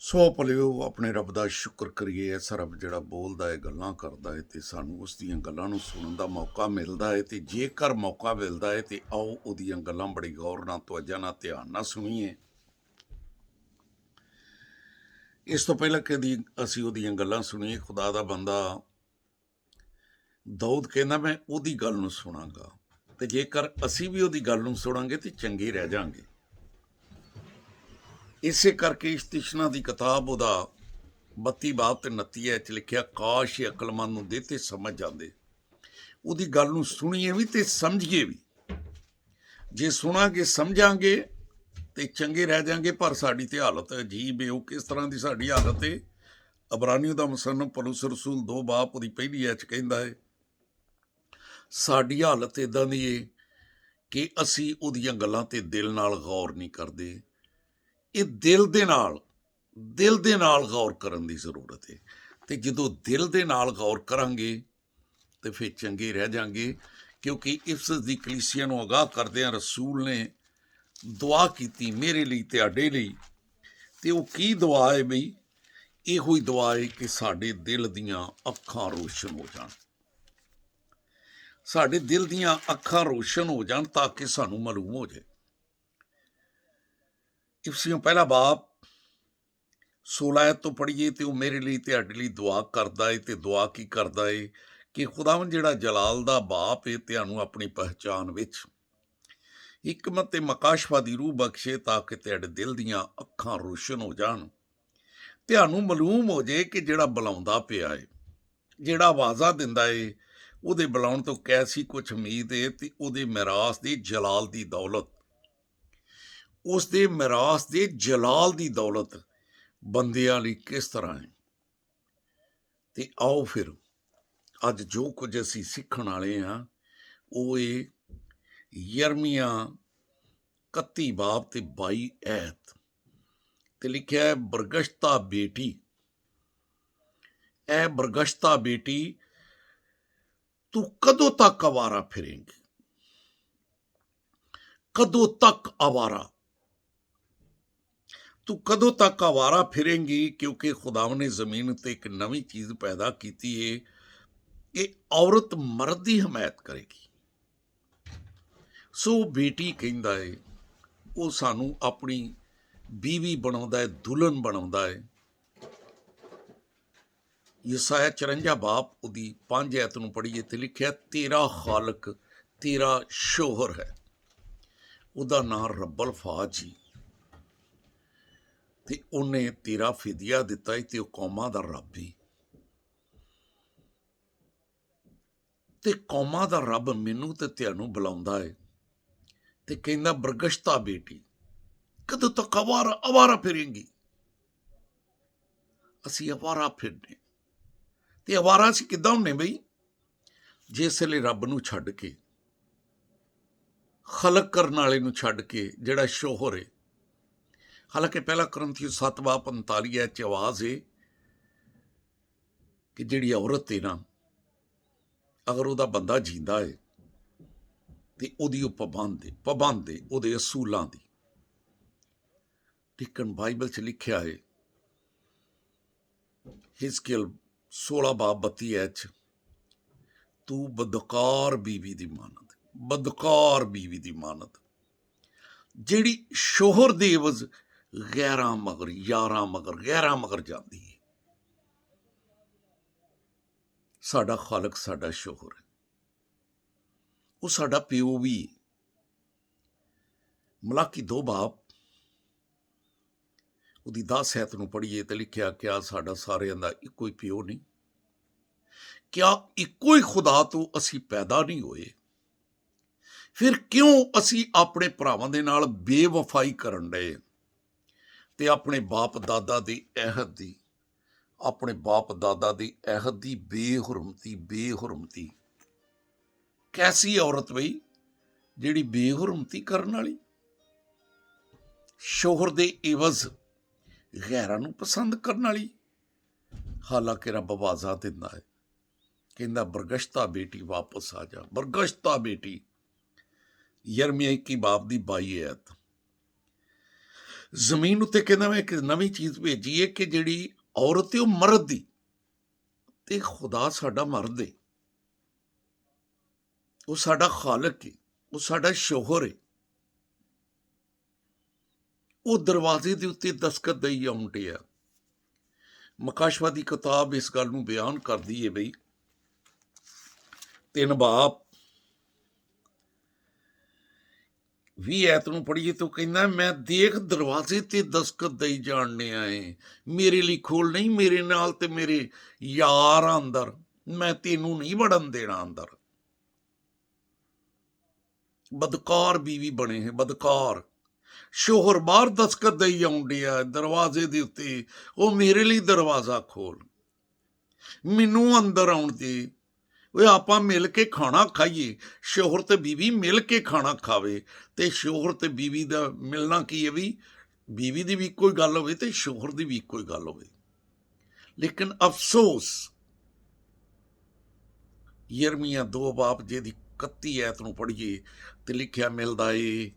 ਸੋ ਭਲਿਓ ਆਪਣੇ ਰੱਬ ਦਾ ਸ਼ੁਕਰ ਕਰੀਏ। ਐਸਾ ਰੱਬ ਜਿਹੜਾ ਬੋਲਦਾ ਹੈ, ਗੱਲਾਂ ਕਰਦਾ ਹੈ ਤੇ ਸਾਨੂੰ ਉਸ ਦੀਆਂ ਗੱਲਾਂ ਨੂੰ ਸੁਣਨ ਦਾ ਮੌਕਾ ਮਿਲਦਾ ਹੈ। ਤੇ ਜੇਕਰ ਮੌਕਾ ਮਿਲਦਾ ਹੈ ਤੇ ਆਓ ਉਹਦੀਆਂ ਗੱਲਾਂ ਬੜੀ ਗੌਰ ਨਾਲ, ਤਵੱਜਾ ਨਾਲ, ਧਿਆਨ ਨਾਲ ਸੁਣੀਏ। ਇਸ ਤੋਂ ਪਹਿਲਾਂ ਕਦੀ ਅਸੀਂ ਉਹਦੀਆਂ ਗੱਲਾਂ ਸੁਣੀਏ, ਖੁਦਾ ਦਾ ਬੰਦਾ ਦਾਊਦ ਕਹਿੰਦਾ ਮੈਂ ਉਹਦੀ ਗੱਲ ਨੂੰ ਸੁਣਾਂਗਾ, ਤੇ ਜੇਕਰ ਅਸੀਂ ਵੀ ਉਹਦੀ ਗੱਲ ਨੂੰ ਸੁਣਾਂਗੇ ਤੇ ਚੰਗੇ ਰਹਿ ਜਾਾਂਗੇ। ਇਸੇ ਕਰਕੇ ਇਸ਼ਤਿਸ਼ਨਾ ਦੀ ਕਿਤਾਬ ਉਹਦਾ 32 ਬਾਬ ਤੇ 29 ਚ ਲਿਖਿਆ, ਕਾਸ਼ ਅਕਲਮੰਦ ਨੂੰ ਦੇ ਤੇ ਸਮਝ ਜਾਂਦੇ। ਉਹਦੀ ਗੱਲ ਨੂੰ ਸੁਣੀਏ ਵੀ ਤੇ ਸਮਝੀਏ ਵੀ। ਜੇ ਸੁਣਾਂਗੇ ਸਮਝਾਂਗੇ ਤੇ ਚੰਗੇ ਰਹਿ ਜਾਾਂਗੇ। ਪਰ ਸਾਡੀ ਤੇ ਹਾਲਤ ਅਜੀਬ ਹੈ। ਉਹ ਕਿਸ ਤਰ੍ਹਾਂ ਦੀ ਸਾਡੀ ਹਾਲਤ ਹੈ? ਅਬਰਾਨੀਓ ਦਾ ਮੁਸੰਨਫ ਪੌਲੁਸ ਰਸੂਲ 2 ਬਾਬ ਉਹਦੀ ਪਹਿਲੀ ਐਚ ਕਹਿੰਦਾ ਹੈ, ਸਾਡੀ ਹਾਲਤ ਇਦਾਂ ਦੀ ਹੈ ਕਿ ਅਸੀਂ ਉਹਦੀਆਂ ਗੱਲਾਂ ਤੇ ਦਿਲ ਨਾਲ ਗੌਰ ਨਹੀਂ ਕਰਦੇ। ਇਹ ਦਿਲ ਦੇ ਨਾਲ ਗੌਰ ਕਰਨ ਦੀ ਜ਼ਰੂਰਤ ਹੈ। ਤੇ ਜਦੋਂ ਦਿਲ ਦੇ ਨਾਲ ਗੌਰ ਕਰਾਂਗੇ ਤੇ ਫਿਰ ਚੰਗੇ ਰਹਿ ਜਾਾਂਗੇ। ਕਿਉਂਕਿ ਇਫਸਸ ਦੀ ਕਲੀਸਿਆ ਨੂੰ ਅਗਾਹ ਕਰਦਿਆਂ ਰਸੂਲ ਨੇ ਦੁਆ ਕੀਤੀ ਮੇਰੇ ਲਈ, ਤੁਹਾਡੇ ਲਈ। ਤੇ ਉਹ ਕੀ ਦੁਆ ਹੈ ਬਈ? ਇਹੋ ਹੀ ਦੁਆ ਹੈ ਕਿ ਸਾਡੇ ਦਿਲ ਦੀਆਂ ਅੱਖਾਂ ਰੋਸ਼ਨ ਹੋ ਜਾਣ, ਸਾਡੇ ਦਿਲ ਦੀਆਂ ਅੱਖਾਂ ਰੋਸ਼ਨ ਹੋ ਜਾਣ ਤਾਂ ਕਿ ਸਾਨੂੰ ਮਾਲੂਮ ਹੋ ਜਾਏ। ਇਫਸੀਓਂ ਪਹਿਲਾ ਬਾਬ 16 ਤੋਂ ਪੜ੍ਹੀਏ ਤੇ ਉਹ ਮੇਰੇ ਲਈ, ਤੁਹਾਡੇ ਲਈ ਦੁਆ ਕਰਦਾ ਏ। ਤੇ ਦੁਆ ਕੀ ਕਰਦਾ ਏ ਕਿ ਖੁਦਾਵੰਦ ਜਿਹੜਾ ਜਲਾਲ ਦਾ ਬਾਪ ਏ, ਤੁਹਾਨੂੰ ਆਪਣੀ ਪਹਿਚਾਨ ਵਿੱਚ ਹਿਕਮਤ ਤੇ ਮਕਾਸ਼ਫਾ ਦੀ ਰੂਹ ਬਖਸ਼ੇ ਤਾਂ ਕਿ ਤੁਹਾਡੇ ਦਿਲ ਦੀਆਂ ਅੱਖਾਂ ਰੋਸ਼ਨ ਹੋ ਜਾਣ। ਤੁਹਾਨੂੰ ਮਾਲੂਮ ਹੋ ਜਾਏ ਕਿ ਜਿਹੜਾ ਬੁਲਾਉਂਦਾ ਪਿਆ ਏ, ਜਿਹੜਾ ਆਵਾਜ਼ਾਂ ਦਿੰਦਾ ਏ, ਉਹਦੇ ਬੁਲਾਉਣ ਤੋਂ ਕੈਸੀ ਕੁਛ ਉਮੀਦ ਏ। ਤੇ ਉਹਦੇ ਮਿਰਾਸ ਦੀ ਜਲਾਲ ਦੀ ਦੌਲਤ, ਉਸ ਦੇ ਮਿਰਾਸ ਦੇ ਜਲਾਲ ਦੀ ਦੌਲਤ ਬੰਦਿਆਂ ਲਈ ਕਿਸ ਤਰ੍ਹਾਂ ਹੈ। ਤੇ ਆਓ ਫਿਰ ਅੱਜ ਜੋ ਕੁਝ ਅਸੀਂ ਸਿੱਖਣ ਵਾਲੇ ਹਾਂ ਉਹ ਇਹ ਯਰਮੀਆ 31 ਬਾਬ ਤੇ 22 ਐਤ ਤੇ ਲਿਖਿਆ ਹੈ, ਬਰਗਸ਼ਤਾ ਬੇਟੀ, ਐ ਬਰਗਸ਼ਤਾ ਬੇਟੀ, ਤੂੰ ਕਦੋਂ ਤੱਕ ਆਵਾਰਾ ਫਿਰੇਂਗੀ? ਕਦੋਂ ਤੱਕ ਆਵਾਰਾ? ਤੂੰ ਕਦੋਂ ਤੱਕ ਆਵਾਰਾ ਫਿਰੇਂਗੀ? ਕਿਉਂਕਿ ਖੁਦਾਵੰਦ ਨੇ ਜ਼ਮੀਨ ਉੱਤੇ ਇੱਕ ਨਵੀਂ ਚੀਜ਼ ਪੈਦਾ ਕੀਤੀ ਏ ਕਿ ਔਰਤ ਮਰਦ ਦੀ ਹਮਾਇਤ ਕਰੇਗੀ। ਸੋ ਬੇਟੀ ਕਹਿੰਦਾ ਏ, ਉਹ ਸਾਨੂੰ ਆਪਣੀ ਬੀਵੀ ਬਣਾਉਂਦਾ ਹੈ, ਦੁਲਹਨ ਬਣਾਉਂਦਾ ਹੈ। ਯਸਾਇਆ 54 ਬਾਬ ਉਹਦੀ 5 ਐਤ ਨੂੰ ਪੜ੍ਹੀਏ ਤੇ ਲਿਖਿਆ, ਤੇਰਾ ਖਾਲਕ ਤੇਰਾ ਸ਼ੋਹਰ ਹੈ, ਉਹਦਾ ਨਾਂ ਰੱਬਲ ਫਾਜ ਜੀ, ਤੇ ਉਹਨੇ ਤੇਰਾ ਫਿਦਿਆ ਦਿੱਤਾ ਏ ਤੇ ਉਹ ਕੌਮਾਂ ਦਾ ਰੱਬ ਏ। ਤੇ ਕੌਮਾਂ ਦਾ ਰੱਬ ਮੈਨੂੰ ਤੇ ਤੁਹਾਨੂੰ ਬੁਲਾਉਂਦਾ ਏ ਤੇ ਕਹਿੰਦਾ, ਬਰਗਸ਼ਤਾ ਬੇਟੀ, ਕਦੋਂ ਤੱਕ ਆਵਾਰਾ ਫਿਰੇਂਗੀ? ਅਸੀਂ ਆਵਾਰਾ ਫਿਰਨੇ। ਤੇ ਆਵਾਰਾ ਅਸੀਂ ਕਿੱਦਾਂ ਹੁੰਨੇ ਬਈ? ਜਿਸ ਵੇਲੇ ਰੱਬ ਨੂੰ ਛੱਡ ਕੇ, ਖਲਕ ਕਰਨ ਵਾਲੇ ਨੂੰ ਛੱਡ ਕੇ, ਜਿਹੜਾ ਸ਼ੋਹਰ ਏ। ਹਾਲਾਂਕਿ ਪਹਿਲਾ ਕੁਰਿੰਥੀਓ 7 ਬਾਬ 45 ਚ ਆਵਾਜ਼ ਏ ਕਿ ਜਿਹੜੀ ਔਰਤ ਏ ਨਾ, ਅਗਰ ਉਹਦਾ ਬੰਦਾ ਜੀਂਦਾ ਏ ਤੇ ਉਹਦੀ ਉਹ ਪਾਬੰਦ ਏ ਉਹਦੇ ਅਸੂਲਾਂ ਦੀ। ਲੇਕਿਨ ਬਾਈਬਲ 'ਚ ਲਿਖਿਆ ਹੈ, ਹਿਜ਼ਕੀਏਲ 16 ਬਾਬ 32 ਚ, ਤੂੰ ਬਦਕਾਰ ਬੀਵੀ ਦੀ ਮਾਨਤ, ਬਦਕਾਰ ਬੀਵੀ ਦੀ ਮਾਨਤ, ਜਿਹੜੀ ਸ਼ੋਹਰ ਦੇ ਇਵਜ਼ ਗੈਰਾਂ ਮਗਰ, ਯਾਰਾਂ ਮਗਰ, ਗੈਰਾਂ ਮਗਰ ਜਾਂਦੀ ਹੈ। ਸਾਡਾ ਖਾਲਕ ਸਾਡਾ ਸ਼ੋਹਰ ਹੈ, ਉਹ ਸਾਡਾ ਪਿਓ ਵੀ ਹੈ। ਮਲਾਕੀ 2 ਬਾਬ ਉਹਦੀ 10 ਐਤ ਨੂੰ ਪੜ੍ਹੀਏ ਤੇ ਲਿਖਿਆ, ਕਿਆ ਸਾਡਾ ਸਾਰਿਆਂ ਦਾ ਇੱਕੋ ਹੀ ਪਿਓ ਨਹੀਂ? ਕਿਆ ਇੱਕੋ ਹੀ ਖੁਦਾ ਤੋਂ ਅਸੀਂ ਪੈਦਾ ਨਹੀਂ ਹੋਏ? ਫਿਰ ਕਿਉਂ ਅਸੀਂ ਆਪਣੇ ਭਰਾਵਾਂ ਦੇ ਨਾਲ ਬੇਵਫਾਈ ਕਰਨ ਡਏ ਤੇ ਆਪਣੇ ਬਾਪ ਦਾਦਾ ਦੀ ਅਹਿਦ ਦੀ, ਆਪਣੇ ਬਾਪ ਦਾਦਾ ਦੀ ਅਹਿਦ ਦੀ ਬੇਹੁਰਮਤੀ। ਕੈਸੀ ਔਰਤ ਬਈ ਜਿਹੜੀ ਬੇਹੁਰਮਤੀ ਕਰਨ ਵਾਲੀ, ਸ਼ੋਹਰ ਦੇ ਇਵਜ਼ ਗੈਰਾਂ ਨੂੰ ਪਸੰਦ ਕਰਨ ਵਾਲੀ। ਹਾਲਾਂਕਿ ਰੱਬ ਆਵਾਜ਼ਾਂ ਦਿੰਦਾ ਹੈ, ਕਹਿੰਦਾ, ਬਰਗਸ਼ਤਾ ਬੇਟੀ ਵਾਪਸ ਆ ਜਾ, ਬਰਗਸ਼ਤਾ ਬੇਟੀ। ਯਰਮੀਆ 21 ਬਾਬ ਦੀ 22 ਐਤ, ਜ਼ਮੀਨ ਉੱਤੇ ਕਹਿੰਦਾ ਮੈਂ ਇੱਕ ਨਵੀਂ ਚੀਜ਼ ਭੇਜੀ ਹੈ ਕਿ ਜਿਹੜੀ ਔਰਤ ਹੈ ਉਹ ਮਰਦ ਦੀ, ਤੇ ਖੁਦਾ ਸਾਡਾ ਮਰਦ ਹੈ, ਉਹ ਸਾਡਾ ਖਾਲਕ ਹੈ, ਉਹ ਸਾਡਾ ਸ਼ੋਹਰ ਹੈ। ਉਹ ਦਰਵਾਜ਼ੇ ਦੇ ਉੱਤੇ ਦਸਤਖਤ ਦੇਈ ਆਉਣ ਡਿਆ। ਮਕਾਸ਼ਵਾ ਦੀ ਕਿਤਾਬ ਇਸ ਗੱਲ ਨੂੰ ਬਿਆਨ ਕਰਦੀ ਹੈ ਬਈ 3 ਬਾਬ 20 ਐਤ ਨੂੰ ਪੜ੍ਹੀਏ ਤਾਂ ਕਹਿੰਦਾ ਮੈਂ ਦੇਖ ਦਰਵਾਜ਼ੇ ਤੇ ਦਸਤਖਤ ਦੇਈ ਜਾਣਨੇ ਆਏ, ਮੇਰੇ ਲਈ ਖੋਲ ਨਹੀਂ, ਮੇਰੇ ਨਾਲ ਤੇ ਮੇਰੇ ਯਾਰ ਅੰਦਰ, ਮੈਂ ਤੈਨੂੰ ਨਹੀਂ ਵੜਨ ਦੇਣਾ ਅੰਦਰ। ਬਦਕਾਰ ਬੀਵੀ ਬਣੇ ਹੈ, ਬਦਕਾਰ ਸ਼ੋਹਰ ਬਾਹਰ ਦਸਤਖਤ ਦੇਈ ਆਉਣ ਡਿਆ ਦਰਵਾਜ਼ੇ ਦੇ ਉੱਤੇ, ਉਹ ਮੇਰੇ ਲਈ ਦਰਵਾਜ਼ਾ ਖੋਲ, ਮੈਨੂੰ ਅੰਦਰ ਆਉਣ ਦੇ, ਉਹ ਆਪਾਂ ਮਿਲ ਕੇ ਖਾਣਾ ਖਾਈਏ। ਸ਼ੋਹਰ ਤੇ ਬੀਵੀ ਮਿਲ ਕੇ ਖਾਣਾ ਖਾਵੇ, ਤੇ ਸ਼ੋਹਰ ਤੇ ਬੀਵੀ ਦਾ ਮਿਲਣਾ ਕੀ ਹੈ ਵੀ ਬੀਵੀ ਦੀ ਵੀ ਕੋਈ ਗੱਲ ਹੋਵੇ ਤੇ ਸ਼ੋਹਰ ਦੀ ਵੀ ਕੋਈ ਗੱਲ ਹੋਵੇ। ਲੇਕਿਨ ਅਫਸੋਸ ਯਰਮੀਆ 2 ਬਾਬ ਜਿਹਦੀ 31 ਐਤ ਨੂੰ ਪੜ੍ਹੀਏ ਤੇ ਲਿਖਿਆ ਮਿਲਦਾ ਏ,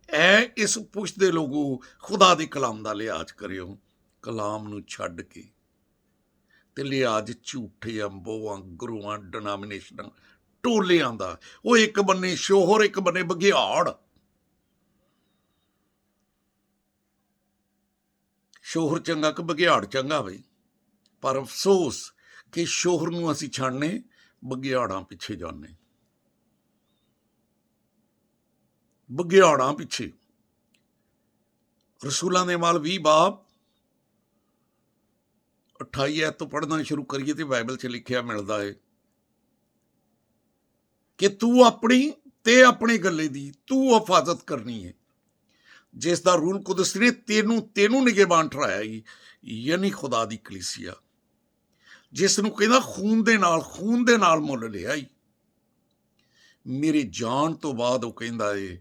ਐ ਇਸ ਪੁੱਛਦੇ ਲੋਗੋ ਖੁਦਾ ਦੇ ਕਲਾਮ ਦਾ ਲਿਹਾਜ਼ ਕਰਿਓ, ਕਲਾਮ ਨੂੰ ਛੱਡ ਕੇ ਤੇ ਲਿਹਾਜ਼ ਝੂਠੇ ਅੰਬੋਆਂ ਗੁਰੂਆਂ ਡਿਨਾਮੀਨੇਸ਼ਨਾਂ ਟੋਲਿਆਂ ਦਾ। ਉਹ ਇੱਕ ਬੰਨੇ ਸ਼ੋਹਰ, ਇੱਕ ਬੰਨੇ ਬਘਿਆੜ। ਸ਼ੋਹਰ ਚੰਗਾ ਕਿ ਬਘਿਆੜ ਚੰਗਾ ਬਈ, ਪਰ ਅਫਸੋਸ ਕਿ ਸ਼ੋਹਰ ਨੂੰ ਅਸੀਂ ਛੱਡਨੇ, ਬਘਿਆੜਾਂ ਪਿੱਛੇ ਜਾਂਦੇ, ਬਘਿਆੜਾਂ ਪਿੱਛੇ। ਰਸੂਲਾਂ ਦੇ ਮਾਲ 20 ਬਾਬ 28 ਐਤ ਤੋਂ ਪੜ੍ਹਨਾ ਸ਼ੁਰੂ ਕਰੀਏ ਤੇ ਬਾਈਬਲ 'ਚ ਲਿਖਿਆ ਮਿਲਦਾ ਹੈ ਕਿ ਤੂੰ ਆਪਣੀ ਤੇ ਆਪਣੇ ਗੱਲੇ ਦੀ ਤੂੰ ਹਿਫਾਜ਼ਤ ਕਰਨੀ ਹੈ, ਜਿਸ ਦਾ ਰੂਲ ਕੁਦਸ ਨੇ ਤੈਨੂੰ ਨਿਗਹਿਬਾਨ ਠਹਿਰਾਇਆ ਹੀ, ਯਾਨੀ ਖੁਦਾ ਦੀ ਕਲੀਸਿਆ, ਜਿਸ ਨੂੰ ਕਹਿੰਦਾ ਖੂਨ ਦੇ ਨਾਲ ਮੁੱਲ ਲਿਆ ਹੀ। ਮੇਰੇ ਜਾਣ ਤੋਂ ਬਾਅਦ ਉਹ ਕਹਿੰਦਾ ਏ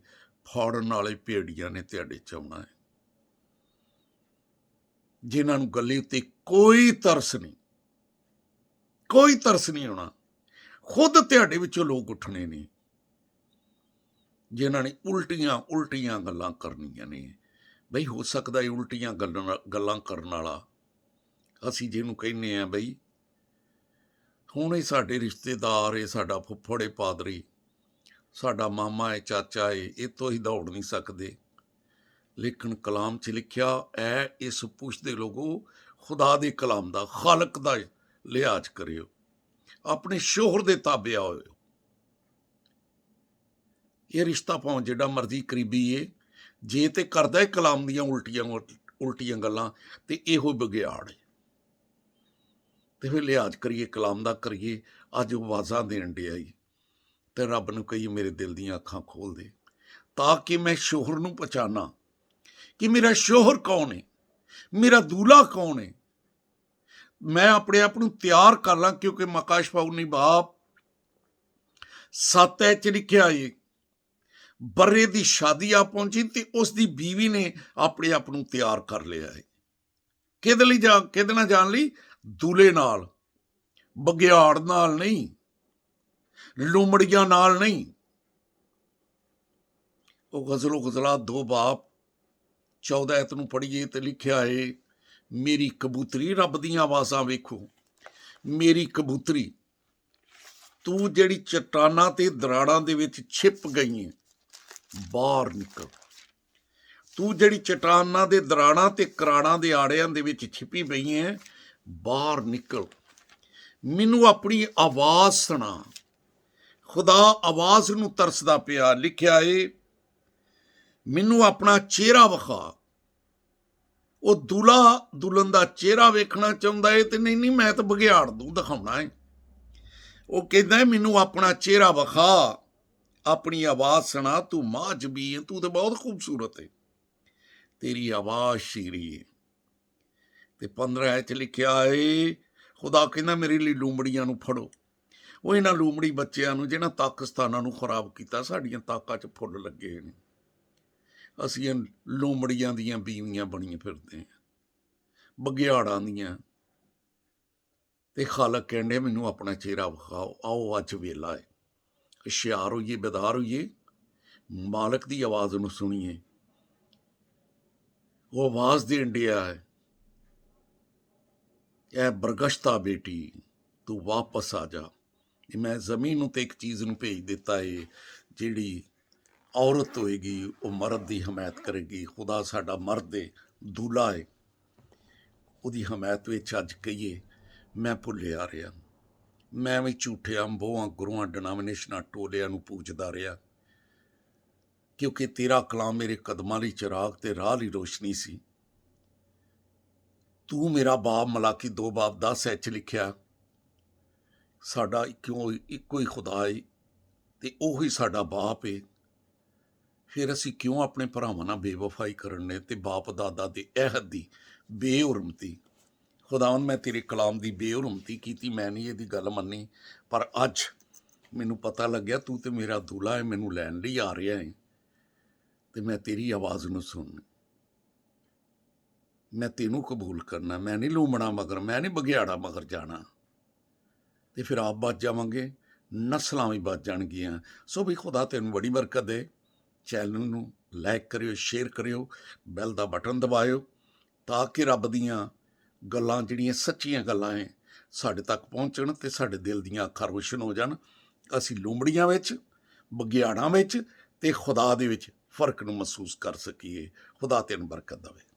ਫਾੜਨ ਵਾਲੇ ਭੇੜੀਆਂ ਨੇ ਤੁਹਾਡੇ 'ਚ ਆਉਣਾ ਹੈ, ਜਿਨ੍ਹਾਂ ਨੂੰ ਗੱਲੇ ਉੱਤੇ ਕੋਈ ਤਰਸ ਨਹੀਂ ਆਉਣਾ। ਖੁਦ ਤੁਹਾਡੇ ਵਿੱਚੋਂ ਲੋਕ ਉੱਠਣੇ ਨੇ ਜਿਨ੍ਹਾਂ ਨੇ ਉਲਟੀਆਂ ਗੱਲਾਂ ਕਰਨੀਆਂ ਨੇ। ਬਈ ਹੋ ਸਕਦਾ ਇਹ ਉਲਟੀਆਂ ਗੱਲਾਂ ਕਰਨ ਵਾਲਾ ਅਸੀਂ ਜਿਹਨੂੰ ਕਹਿੰਦੇ ਹਾਂ ਬਈ ਹੁਣ ਇਹ ਸਾਡੇ ਰਿਸ਼ਤੇਦਾਰ ਏ, ਸਾਡਾ ਫੁੱਫੜ ਏ ਪਾਦਰੀ, ਸਾਡਾ ਮਾਮਾ ਏ, ਚਾਚਾ ਏ, ਇਹ ਤੋਂ ਹੀ ਦੌੜ ਨਹੀਂ ਸਕਦੇ। ਲੇਕਿਨ ਕਲਾਮ 'ਚ ਲਿਖਿਆ ਐ ਇਸ ਪੁੱਛਦੇ ਲੋਗੋ ਖੁਦਾ ਦੇ ਕਲਾਮ ਦਾ, ਖਾਲਕ ਦਾ ਲਿਹਾਜ਼ ਕਰਿਓ, ਆਪਣੇ ਸ਼ੋਹਰ ਦੇ ਤਾਬੇ ਹੋਇਓ। ਇਹ ਰਿਸ਼ਤਾ ਭਾਵੇਂ ਜਿਹੜਾ ਮਰਜ਼ੀ ਕਰੀਬੀ ਏ, ਜੇ ਤੇ ਕਰਦਾ ਕਲਾਮ ਦੀਆਂ ਉਲਟੀਆਂ ਗੱਲਾਂ ਤੇ ਇਹੋ ਬਘਿਆੜ ਏ। ਤੇ ਫਿਰ ਲਿਹਾਜ਼ ਕਰੀਏ, ਕਲਾਮ ਦਾ ਕਰੀਏ। ਅੱਜ ਆਵਾਜ਼ਾਂ ਦੇਣ ਡਿਆ ਈ ਤੇ ਰੱਬ ਨੂੰ ਕਹੀਏ ਮੇਰੇ ਦਿਲ ਦੀਆਂ ਅੱਖਾਂ ਖੋਲ ਦੇ, ਤਾਂ ਕਿ ਮੈਂ ਸ਼ੋਹਰ ਨੂੰ ਪਛਾਣਾ ਕਿ ਮੇਰਾ ਸ਼ੋਹਰ ਕੌਣ ਹੈ, ਮੇਰਾ ਦੂਲਾ ਕੌਣ ਹੈ। ਮੈਂ ਆਪਣੇ ਆਪ ਨੂੰ ਤਿਆਰ ਕਰ ਲਾਂ, ਕਿਉਂਕਿ ਮਕਾਸ਼ਵਾ 19 ਬਾਬ 7 'ਚ ਲਿਖਿਆ ਏ ਬਰੇ ਦੀ ਸ਼ਾਦੀ ਆ ਪਹੁੰਚੀ ਤੇ ਉਸ ਦੀ ਬੀਵੀ ਨੇ ਆਪਣੇ ਆਪ ਨੂੰ ਤਿਆਰ ਕਰ ਲਿਆ ਹੈ। ਕਿਹਦੇ ਨਾਲ ਜਾਣ ਲਈ? ਦੂਲੇ ਨਾਲ, ਬਘਿਆੜ ਨਾਲ ਨਹੀਂ, ਲੂੰਮੜੀਆਂ ਨਾਲ ਨਹੀਂ। ਉਹ ਗਜ਼ਲਾ 2 ਬਾਬ 14 ਐਤ ਨੂੰ ਪੜ੍ਹੀਏ ਤੇ ਲਿਖਿਆ ਏ ਮੇਰੀ ਕਬੂਤਰੀ, ਰੱਬ ਦੀਆਂ ਆਵਾਜ਼ਾਂ ਵੇਖੋ, ਮੇਰੀ ਕਬੂਤਰੀ ਤੂੰ ਜਿਹੜੀ ਚਟਾਨਾਂ ਤੇ ਦਰਾੜਾਂ ਦੇ ਵਿੱਚ ਛਿਪ ਗਈ ਹੈ, ਬਾਹਰ ਨਿਕਲ। ਤੂੰ ਜਿਹੜੀ ਚਟਾਨਾਂ ਦੇ ਦਰਾੜਾਂ ਤੇ ਕਰਾੜਾਂ ਦੇ ਆੜਿਆਂ ਦੇ ਵਿੱਚ ਛਿਪੀ ਪਈ ਹੈ, ਬਾਹਰ ਨਿਕਲ, ਮੈਨੂੰ ਆਪਣੀ ਆਵਾਜ਼ ਸੁਣਾ। ਖੁਦਾ ਆਵਾਜ਼ ਨੂੰ ਤਰਸਦਾ ਪਿਆ। ਲਿਖਿਆ ਏ ਮੈਨੂੰ ਆਪਣਾ ਚਿਹਰਾ ਵਿਖਾ। ਉਹ ਦੁਲਹਨ ਦਾ ਚਿਹਰਾ ਵੇਖਣਾ ਚਾਹੁੰਦਾ ਏ ਤੇ ਨਹੀਂ ਮੈਂ ਤਾਂ ਬਘਿਆੜ ਨੂੰ ਦਿਖਾਉਣਾ ਏ। ਉਹ ਕਹਿੰਦਾ ਮੈਨੂੰ ਆਪਣਾ ਚਿਹਰਾ ਵਿਖਾ, ਆਪਣੀ ਆਵਾਜ਼ ਸੁਣਾ, ਤੂੰ ਮਾਜਬੀ ਹੈ, ਤੂੰ ਤਾਂ ਬਹੁਤ ਖੂਬਸੂਰਤ ਹੈ, ਤੇਰੀ ਆਵਾਜ਼ ਸ਼ੀਰੀ ਹੈ। ਤੇ 15 'ਚ ਲਿਖਿਆ ਏ ਖੁਦਾ ਕਹਿੰਦਾ ਮੇਰੇ ਲਈ ਲੂੰਬੜੀਆਂ ਨੂੰ ਫੜੋ। ਉਹ ਇਹਨਾਂ ਲੂੰਬੜੀ ਬੱਚਿਆਂ ਨੂੰ ਜਿਹਨਾਂ ਤਾਕਸਤਾਨਾਂ ਨੂੰ ਖਰਾਬ ਕੀਤਾ, ਸਾਡੀਆਂ ਤਾਕਾਂ 'ਚ ਫੁੱਲ ਲੱਗੇ ਨੇ, ਅਸੀਂ ਲੂੰਬੜੀਆਂ ਦੀਆਂ ਬੀਵੀਆਂ ਬਣੀਆਂ ਫਿਰਦੇ ਹਾਂ, ਬਘਿਆੜਾਂ ਦੀਆਂ। ਤੇ ਖਾਲਕ ਕਹਿੰਦੇ ਮੈਨੂੰ ਆਪਣਾ ਚਿਹਰਾ ਵਿਖਾਓ। ਆਓ ਅੱਜ ਵੇਲਾ ਹੈ, ਹੁਸ਼ਿਆਰ ਹੋਈਏ, ਬੇਦਾਰ ਹੋਈਏ, ਮਾਲਕ ਦੀ ਆਵਾਜ਼ ਨੂੰ ਸੁਣੀਏ। ਉਹ ਆਵਾਜ਼ ਦੇਣ ਡਿਆ ਹੈ, ਇਹ ਬਰਗਸ਼ਤਾ ਬੇਟੀ ਤੂੰ ਵਾਪਸ ਆ ਜਾ। ਤੇ ਮੈਂ ਜ਼ਮੀਨ ਨੂੰ ਤੇ ਇੱਕ ਚੀਜ਼ ਨੂੰ ਭੇਜ ਦਿੱਤਾ ਏ, ਜਿਹੜੀ ਔਰਤ ਹੋਏਗੀ ਉਹ ਮਰਦ ਦੀ ਹਮਾਇਤ ਕਰੇਗੀ। ਖੁਦਾ ਸਾਡਾ ਮਰਦ ਏ, ਦੂਲਾ ਏ, ਉਹਦੀ ਹਮਾਇਤ ਵਿੱਚ ਅੱਜ ਕਹੀਏ ਮੈਂ ਭੁੱਲਿਆ ਰਿਹਾ। ਮੈਂ ਵੀ ਝੂਠਿਆਂ ਬੋਹਾਂ ਗੁਰੂਆਂ ਡਿਨਾਮੀਨੇਸ਼ਨਾਂ ਟੋਲਿਆਂ ਨੂੰ ਪੂਜਦਾ ਰਿਹਾ, ਕਿਉਂਕਿ ਤੇਰਾ ਕਲਾਮ ਮੇਰੇ ਕਦਮਾਂ ਲਈ ਚਿਰਾਗ ਤੇ ਰਾਹ ਲਈ ਰੋਸ਼ਨੀ ਸੀ। ਤੂੰ ਮੇਰਾ ਬਾਪ, ਮਲਾਕੀ 2 ਬਾਬ 10 'ਚ ਲਿਖਿਆ, ਸਾਡਾ ਇੱਕੋ ਹੀ ਖੁਦਾ ਏ ਤੇ ਉਹੀ ਸਾਡਾ ਬਾਪ ਏ। ਫਿਰ ਅਸੀਂ ਕਿਉਂ ਆਪਣੇ ਭਰਾਵਾਂ ਨਾਲ ਬੇਵਫਾਈ ਕਰਨ ਨੇ ਤੇ ਬਾਪ ਦਾਦਾ ਦੇ ਅਹਿਦ ਦੀ ਬੇਹੁਰਮਤੀ। ਖੁਦਾਵੰਦ, ਮੈਂ ਤੇਰੇ ਕਲਾਮ ਦੀ ਬੇਹੁਰਮਤੀ ਕੀਤੀ, ਮੈਂ ਨਹੀਂ ਇਹਦੀ ਗੱਲ ਮੰਨੀ, ਪਰ ਅੱਜ ਮੈਨੂੰ ਪਤਾ ਲੱਗਿਆ ਤੂੰ ਤੇ ਮੇਰਾ ਦੂਲਾ ਹੈ, ਮੈਨੂੰ ਲੈਣ ਲਈ ਆ ਰਿਹਾ ਹੈ ਤੇ ਮੈਂ ਤੇਰੀ ਆਵਾਜ਼ ਨੂੰ ਸੁਣਨਾ। ਮੈਂ ਤੈਨੂੰ ਕਬੂਲ ਕਰਨਾ, ਮੈਂ ਨਹੀਂ ਲੂੰਬਣਾ ਮਗਰ, ਮੈਂ ਨਹੀਂ ਬਘਿਆੜਾ ਮਗਰ ਜਾਣਾ। ਤੇ ਫਿਰ ਆਪ ਬਚ ਜਾਵਾਂਗੇ, ਨਸਲਾਂ ਵੀ ਬਚ ਜਾਣਗੀਆਂ। ਸੋ ਵੀ ਖੁਦਾ ਤੈਨੂੰ ਬੜੀ ਬਰਕਤ ਦੇ। ਚੈਨਲ ਨੂੰ ਲਾਈਕ ਕਰਿਓ, ਸ਼ੇਅਰ ਕਰਿਓ, ਬੈਲ ਦਾ ਬਟਨ ਦਬਾਇਓ, ਤਾਂ ਕਿ ਰੱਬ ਦੀਆਂ ਗੱਲਾਂ, ਜਿਹੜੀਆਂ ਸੱਚੀਆਂ ਗੱਲਾਂ ਹੈ, ਸਾਡੇ ਤੱਕ ਪਹੁੰਚਣ ਤੇ ਸਾਡੇ ਦਿਲ ਦੀਆਂ ਅੱਖਾਂ ਰੋਸ਼ਨ ਹੋ ਜਾਣ। ਅਸੀਂ ਲੂੰਬੜੀਆਂ ਵਿੱਚ, ਬਘਿਆੜਾਂ ਵਿੱਚ ਤੇ ਖੁਦਾ ਦੇ ਵਿੱਚ ਫ਼ਰਕ ਨੂੰ ਮਹਿਸੂਸ ਕਰ ਸਕੀਏ। ਖੁਦਾ ਤੈਨੂੰ ਬਰਕਤ ਦੇਵੇ।